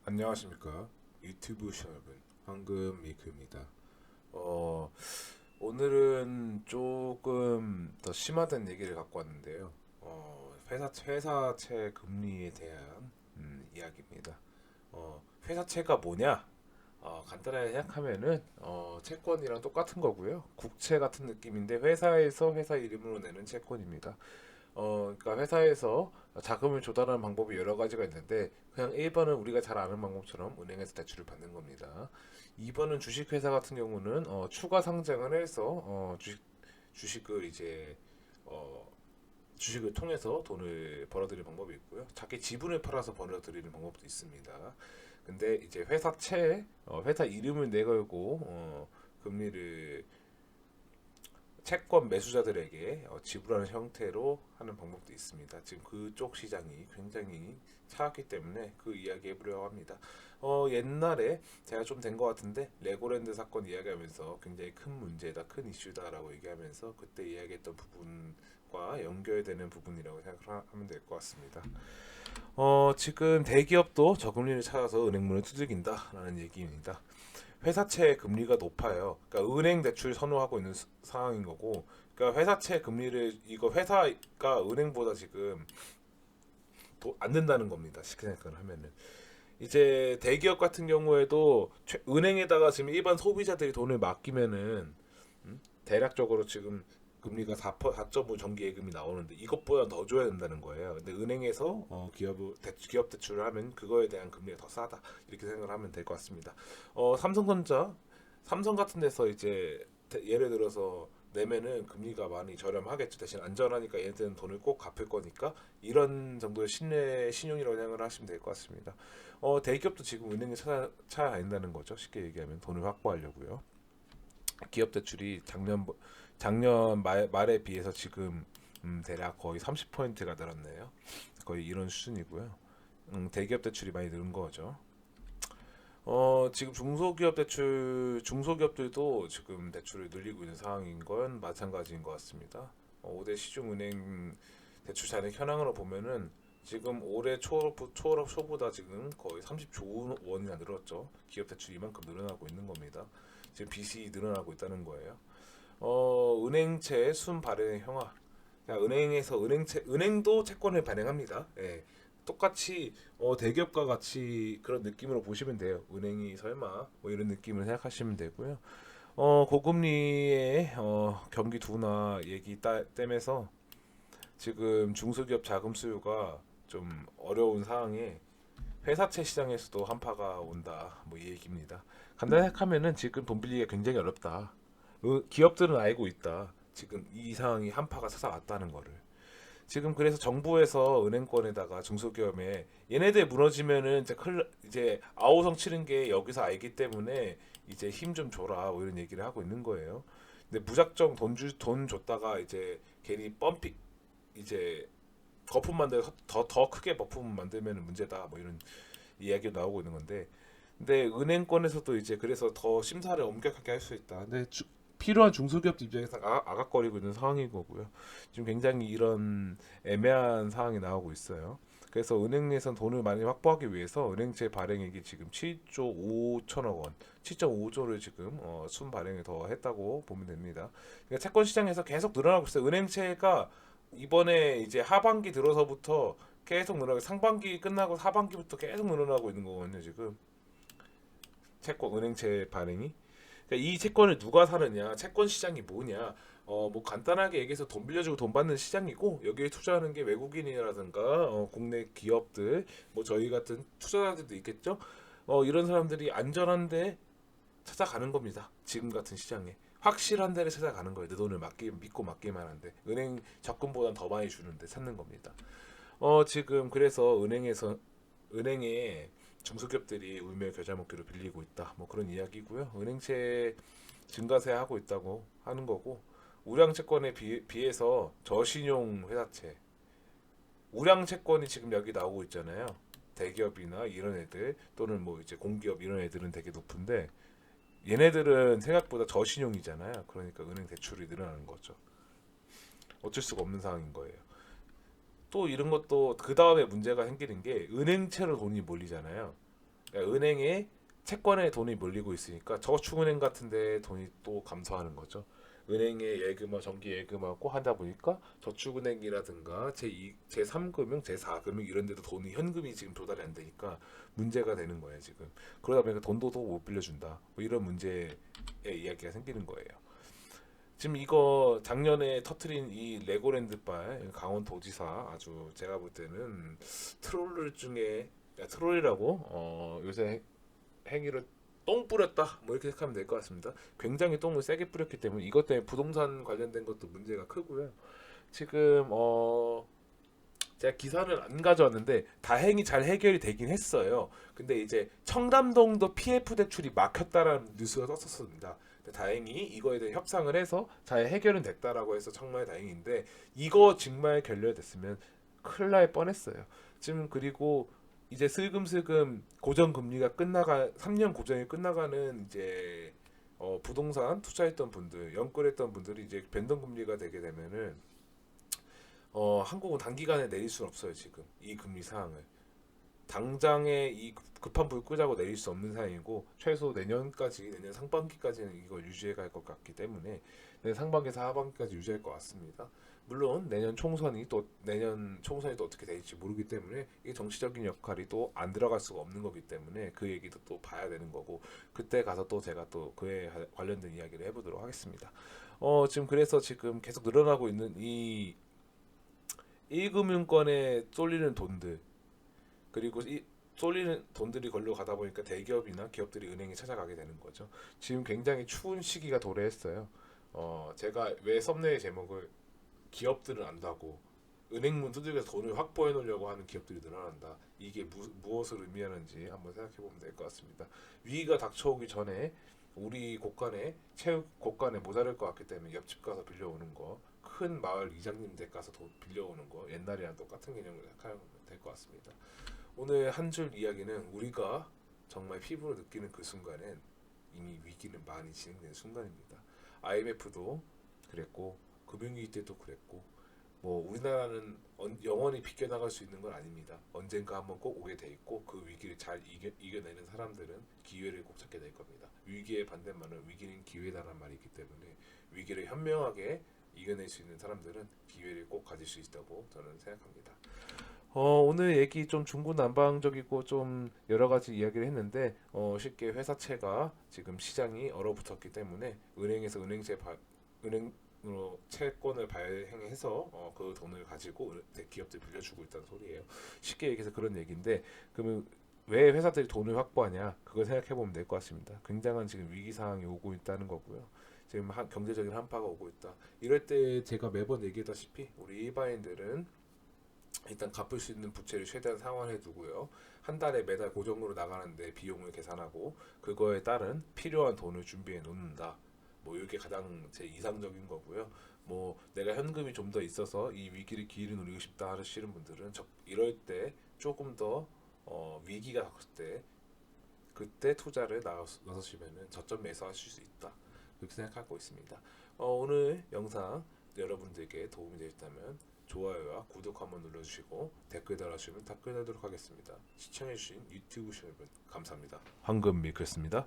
안녕하십니까 유튜브 시청자분 황금미크입니다. 어, 오늘은 조금 더 심화된 얘기를 갖고 왔는데요. 회사채 금리에 대한 이야기입니다. 회사채가 뭐냐? 간단하게 생각하면은 채권이랑 똑같은 거고요. 국채 같은 느낌인데 회사에서 회사 이름으로 내는 채권입니다. 그러니까 회사에서 자금을 조달하는 방법이 여러 가지가 있는데 그냥 1번은 우리가 잘 아는 방법처럼 은행에서 대출을 받는 겁니다. 2번은 주식회사 같은 경우는 추가 상장을 해서 주식을 이제 어, 주식을 통해서 돈을 벌어들이는 방법이 있고요. 자기 지분을 팔아서 벌어들이는 방법도 있습니다. 근데 이제 회사 이름을 내걸고 금리를 채권 매수자들에게 지불하는 형태로 하는 방법도 있습니다. 지금 그쪽 시장이 굉장히 차갑기 때문에 그 이야기 해보려고 합니다. 옛날에 제가 좀 된 것 같은데 레고랜드 사건 이야기하면서 굉장히 큰 문제다, 큰 이슈다라고 얘기하면서 그때 이야기했던 부분과 연결되는 부분이라고 생각하면 될 것 같습니다. 지금 대기업도 저금리를 찾아서 은행문을 두들긴다라는 얘기입니다. 회사채 금리가 높아요. 그러니까 은행 대출 선호하고 있는 상황인 거고, 그러니까 회사채 금리를 이거 회사가 은행보다 지금 안 된다는 겁니다. 쉽게 생각을 하면은 이제 대기업 같은 경우에도 은행에다가 지금 일반 소비자들이 돈을 맡기면은 대략적으로 지금 금리가 4.5 정기 예금이 나오는데 이것보다 더 줘야 된다는 거예요. 근데 은행에서 기업 대출을 하면 그거에 대한 금리가 더 싸다 이렇게 생각을 하면 될 것 같습니다. 삼성 같은 데서 이제 예를 들어서 내면은 금리가 많이 저렴하겠죠. 대신 안전하니까 얘네들은 돈을 꼭 갚을 거니까 이런 정도의 신용이라고 생각을 하시면 될 것 같습니다. 대기업도 지금 은행에 찾아다닌다는 거죠. 쉽게 얘기하면 돈을 확보하려고요. 기업 대출이 작년 말에 비해서 지금 대략 거의 30%가 늘었네요. 거의 이런 수준이고요. 대기업 대출이 많이 늘은 거죠. 지금 중소기업들도 지금 대출을 늘리고 있는 상황인 건 마찬가지인 것 같습니다. 5대 시중은행 대출 잔액 현황으로 보면은 지금 올해 초보다 지금 거의 30조 원이나 늘었죠. 기업 대출이 이만큼 늘어나고 있는 겁니다. 지금 빚이 늘어나고 있다는 거예요. 은행채 순 발행 형화. 그러니까 은행도 채권을 발행합니다. 예. 똑같이 대기업과 같이 그런 느낌으로 보시면 돼요. 은행이 설마 뭐 이런 느낌을 생각하시면 되고요. 고금리의 경기 둔화 땜에서 지금 중소기업 자금 수요가 좀 어려운 상황에 회사채 시장에서도 한파가 온다. 뭐 이 얘기입니다. 간단히 생각하면은 지금 돈 빌리기가 굉장히 어렵다. 기업들은 알고 있다. 지금 이 상황이 한파가 찾아왔다는 거를. 지금 그래서 정부에서 은행권에다가 중소기업에 얘네들 무너지면은 이제 아우성 치는 게 여기서 알기 때문에 이제 힘 좀 줘라 뭐 이런 얘기를 하고 있는 거예요. 근데 무작정 돈 줬다가 이제 괜히 펌핑 이제 거품 만들어서 더 크게 거품 만들면 문제다 뭐 이런 이야기가 나오고 있는 건데 근데 은행권에서도 이제 그래서 더 심사를 엄격하게 할 수 있다. 근데 필요한 중소기업들 입장에서 아각거리고 있는 상황인 거고요. 지금 굉장히 이런 애매한 상황이 나오고 있어요. 그래서 은행에선 돈을 많이 확보하기 위해서 은행채 발행액이 지금 7조 5천억 원, 7.5조를 지금 순 발행을 더 했다고 보면 됩니다. 그러니까 채권 시장에서 계속 늘어나고 있어요. 은행채가 이번에 이제 하반기 들어서부터 계속 늘어나고 상반기 끝나고 하반기부터 계속 늘어나고 있는 거거든요. 지금 은행채 발행이. 그러니까 이 채권을 누가 사느냐, 채권 시장이 뭐냐, 뭐 간단하게 얘기해서 돈 빌려주고 돈 받는 시장이고 여기에 투자하는 게 외국인이라든가 국내 기업들, 뭐 저희 같은 투자자들도 있겠죠. 이런 사람들이 안전한데 찾아가는 겁니다. 지금 같은 시장에 확실한 데를 찾아가는 거예요. 내 돈을 믿고 맡기만 한데 은행 적금보다 더 많이 주는데 찾는 겁니다. 지금 그래서 은행에 중소기업들이 울며 겨자 먹기로 빌리고 있다. 뭐 그런 이야기고요. 은행채 증가세 하고 있다고 하는 거고 우량 채권에 비해서 저신용 회사채, 우량 채권이 지금 여기 나오고 있잖아요. 대기업이나 이런 애들 또는 뭐 이제 공기업 이런 애들은 되게 높은데 얘네들은 생각보다 저신용이잖아요. 그러니까 은행 대출이 늘어나는 거죠. 어쩔 수가 없는 상황인 거예요. 또 이런 것도 그 다음에 문제가 생기는 게 은행채로 돈이 몰리잖아요. 그러니까 은행에 채권에 돈이 몰리고 있으니까 저축은행 같은데 돈이 또 감소하는 거죠. 은행에 예금화, 정기 예금하고 하다 보니까 저축은행이라든가 제2, 제3금융, 제4금융 이런 데도 돈이 현금이 지금 조달이 안 되니까 문제가 되는 거예요, 지금. 그러다 보니까 돈도 더 못 빌려준다. 뭐 이런 문제의 이야기가 생기는 거예요. 지금 이거 작년에 터트린 이 레고랜드발 강원도지사 아주 제가 볼 때는 트롤 중에 트롤이라고 요새 행위를 똥 뿌렸다 뭐 이렇게 생각하면 될 것 같습니다. 굉장히 똥을 세게 뿌렸기 때문에 이것 때문에 부동산 관련된 것도 문제가 크고요. 지금 제가 기사는 안 가져왔는데 다행히 잘 해결이 되긴 했어요. 근데 이제 청담동도 PF 대출이 막혔다라는 뉴스가 떴었습니다. 근데 다행히 이거에 대해 협상을 해서 잘 해결은 됐다라고 해서 정말 다행인데 이거 정말 결렬됐으면 큰일 날 뻔했어요. 지금 그리고 이제 슬금슬금 고정 금리가 끝나가 3년 고정이 끝나가는 이제 부동산 투자했던 분들, 연끌했던 분들이 이제 변동 금리가 되게 되면은 한국은 단기간에 내릴 수는 없어요. 지금 이 금리 상황을 당장에 이 급한 불 끄자고 내릴 수 없는 상황이고 최소 내년까지 내년 상반기까지는 이걸 유지해 갈 것 같기 때문에 내년 상반기에서 하반기까지 유지할 것 같습니다. 물론 내년 총선이 또 어떻게 될지 모르기 때문에 이 정치적인 역할이 또 안 들어갈 수가 없는 거기 때문에 그 얘기도 또 봐야 되는 거고 그때 가서 또 제가 또 그에 관련된 이야기를 해보도록 하겠습니다. 지금 그래서 지금 계속 늘어나고 있는 이 1금융권에 쏠리는 돈들 그리고 이 쏠리는 돈들이 걸려 가다 보니까 대기업이나 기업들이 은행에 찾아가게 되는 거죠. 지금 굉장히 추운 시기가 도래했어요. 제가 왜 썸네일 제목을 기업들은 안다고 은행문 두들겨서 돈을 확보해 놓으려고 하는 기업들이 늘어난다. 이게 무엇을 의미하는지 한번 생각해 보면 될 것 같습니다. 위기가 닥쳐오기 전에 우리 곳간에 체육 곳간에 모자랄 것 같기 때문에 옆집 가서 빌려오는 거, 큰 마을 이장님 댁 가서 돈 빌려오는 거 옛날이랑 똑같은 개념으로 생각하면 될 것 같습니다. 오늘 한 줄 이야기는 우리가 정말 피부로 느끼는 그 순간엔 이미 위기는 많이 진행된 순간입니다. IMF도 그랬고 금융위기 때도 그랬고 뭐 우리나라는 영원히 비껴나갈 수 있는 건 아닙니다. 언젠가 한번 꼭 오게 돼 있고 그 위기를 잘 이겨내는 사람들은 기회를 꼭 찾게 될 겁니다. 위기의 반대말은 위기는 기회다라는 말이 있기 때문에 위기를 현명하게 이겨낼 수 있는 사람들은 기회를 꼭 가질 수 있다고 저는 생각합니다. 오늘 얘기 좀 중구난방적이고 좀 여러 가지 이야기를 했는데 쉽게 회사채가 지금 시장이 얼어붙었기 때문에 은행에서 은행으로 채권을 발행해서 그 돈을 가지고 기업들 빌려주고 있다는 소리예요. 쉽게 얘기해서 그런 얘기인데 그러면 왜 회사들이 돈을 확보하냐 그걸 생각해 보면 될 것 같습니다. 굉장한 지금 위기 상황이 오고 있다는 거고요. 지금 경제적인 한파가 오고 있다. 이럴 때 제가 매번 얘기하다시피 우리 일반인들은 일단 갚을 수 있는 부채를 최대한 상환해 두고요. 한 달에 매달 고정으로 나가는데 비용을 계산하고 그거에 따른 필요한 돈을 준비해 놓는다. 뭐 이게 가장 제 이상적인 거고요. 뭐 내가 현금이 좀 더 있어서 이 위기를 기회를 누리고 싶다 하시는 분들은 이럴 때 조금 더 위기가 닥쳤을 때 그때 투자를 나서시면은 저점 매수하실 수 있다. 그렇게 생각하고 있습니다. 오늘 영상 여러분들께 도움이 되셨다면 좋아요와 구독 한번 눌러주시고 댓글 달아주시면 답글 달도록 하겠습니다. 시청해주신 유튜브 여러분 감사합니다. 황금 밀크였습니다.